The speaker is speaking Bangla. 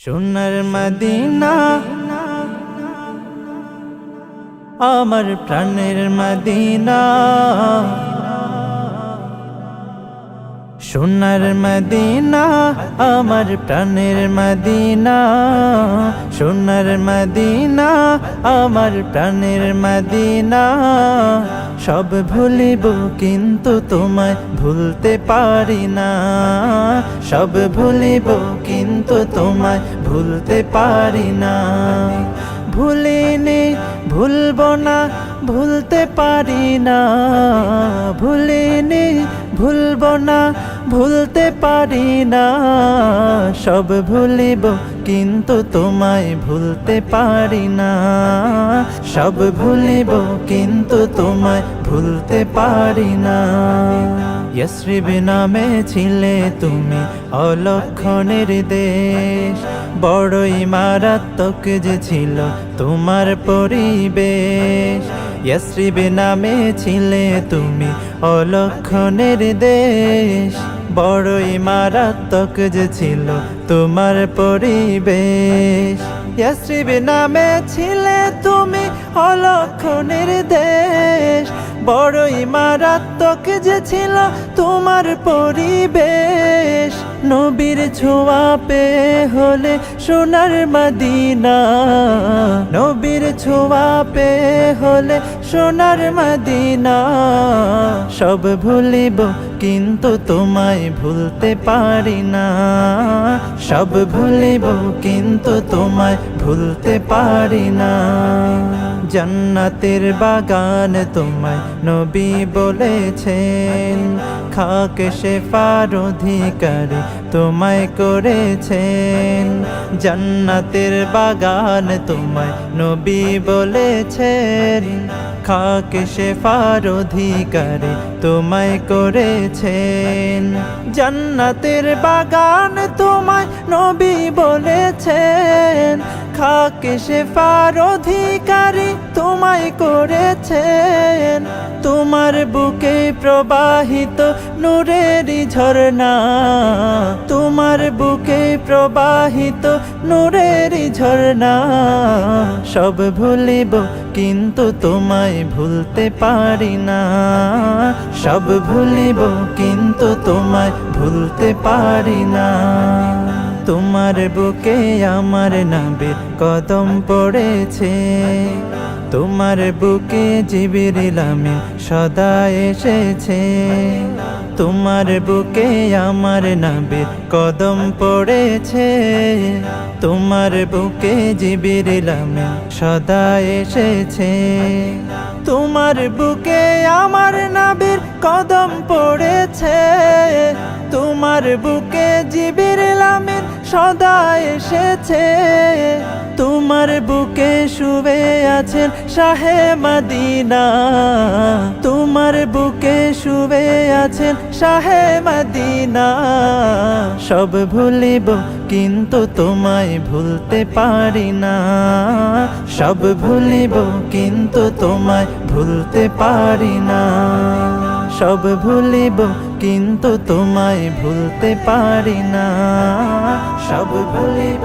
সোনার মদিনা আমার প্রাণের মদিনা, সোনার মদিনা আমার প্রাণের মদিনা, সোনার মদিনা আমার প্রাণের মদিনা। সব ভুলিব কিন্তু তোমায় ভুলতে পারি না, সব ভুলিব কিন্তু তোমায় ভুলতে পারি না। ভুলিনি ভুলব না ভুলতে পারি না, ভুলিনি ভুলব না ভুলতে পারি না। সব ভুলিব কিন্তু তোমায় ভুলতে পারি না, সব ভুলিব কিন্তু তোমায় ভুলতে পারি না। ইয়াসরিব নামে ছিলে তুমি অলক্ষণের দেশ, বড়ই মারাত্মক যে ছিল তোমার পরিবেশ। ইয়াসরিব নামে ছিলে তুমি অলক্ষণের দেশ, বড়ই মারাত্মক যে ছিল তোমার পরিবেশ। ইয়াসরিব নামে ছিলে তুমি অলক্ষণের দেশ, বড়ই মারাত্মক যে ছিল তোমার পরিবেশ। নবীর ছোঁয়া পেয়ে হলে সোনার মদিনা, নবীর ছোঁয়া পেয়ে হলে সোনার মদিনা। সব ভুলিব কিন্তু তোমায় ভুলতে পারি না, সব ভুলিব কিন্তু তোমায় ভুলতে পারি না। জান্নাতের বাগান তোমায় নবী বলেছেন, খাক শেফার অধিকারী তোমায় করেছেন। জান্নাতের বাগান তোমায় নবী বলেছেন, খাক শেফার অধিকারী তোমায় করেছেন। জান্নাতের বাগান তোমায় নবী বলেছেন, খাক শেফার অধিকারী তোমায় করেছেন। তোমার বুকে প্রবাহিত নূরেরই ঝরনা, তোমার বুকে প্রবাহিত নূরেরই ঝরনা। সব ভুলিব কিন্তু তোমায় ভুলতে পারি না, সব ভুলিব কিন্তু তোমায় ভুলতে পারি না। তোমার বুকে আমার নবীর কদম পড়েছে, তোমার বুকে জিবরিল আমিন সদা এসেছে। তোমার বুকে আমার নবীর কদম পড়েছে, তোমার বুকে জিবরিল আমিন সদা এসেছে। তোমার বুকে আমার নবীর কদম পড়েছে, তোমার বুকে জিবরিল আমিন সদা এসেছে। তোমার বুকে শুয়ে আছেন শাহে মদিনা, তোমার বুকে শুয়ে আছেন শাহে মদিনা। সব ভুলিব কিন্তু তোমায় ভুলতে পারি না, সব ভুলিব কিন্তু তোমায় ভুলতে পারি না। সব ভুলিব কিন্তু তোমায় ভুলতে পারি না, সব ভুলিব